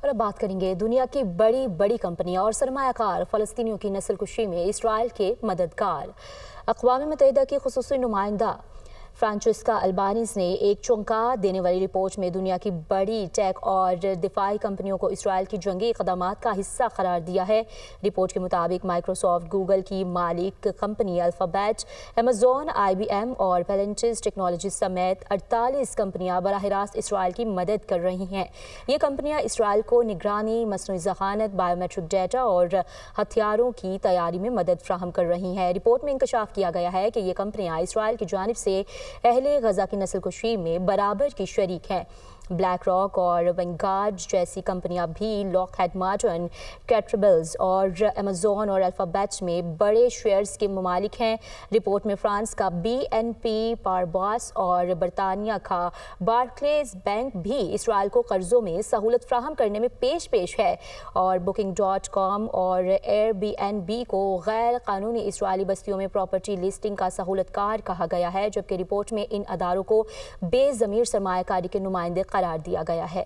और अब बात करेंगे दुनिया की बड़ी बड़ी कंपनियां और सरमायाकार फ़लस्तीनियों की नस्ल कुशी में इसराइल के मददगार। अक़वाम मुत्तहिदा की ख़ुसूसी नुमाइंदा फ्रांचेस्का अल्बानीज़ ने एक चौंका देने वाली रिपोर्ट में दुनिया की बड़ी टेक और दिफाई कंपनियों को इसराइल की जंगी इक़दामात का हिस्सा करार दिया है। रिपोर्ट के मुताबिक माइक्रोसॉफ्ट, गूगल की मालिक कंपनी अल्फ़ाबेट, अमेज़न, IBM और पेलेंटिस टेक्नोलॉजीज समेत 48 कंपनियां बराह रास्त इसराइल की मदद कर रही हैं। ये कंपनियां इसराइल को निगरानी, मसनूई ज़ख़ानत, बायोमेट्रिक डेटा और हथियारों की तैयारी में मदद फ्राहम कर रही हैं। रिपोर्ट में इंकशाफ किया गया है कि ये कंपनियां इसराइल की जानिब से अहले गजा की नस्ल कुशी में बराबर की शरीक हैं। ब्लैक रॉक और वेंगार्ड जैसी कंपनियां भी लॉकहीड मार्टिन, कैटरपिलर और अमेज़न और अल्फ़ाबेट में बड़े शेयर्स के ममालिक हैं। रिपोर्ट में फ्रांस का BNP पारबास और बरतानिया का बार्कलेज बैंक भी इसराइल को कर्ज़ों में सहूलत फ्राहम करने में पेश है और Booking.com और Airbnb को गैर कानूनी इसराइली बस्तियों में प्रॉपर्टी लिस्टिंग का सहूलतकार कहा गया है, जबकि रिपोर्ट में इन अदारों को बेज़मीर सरमायाकारी के नुमाइंदे करार दिया गया है।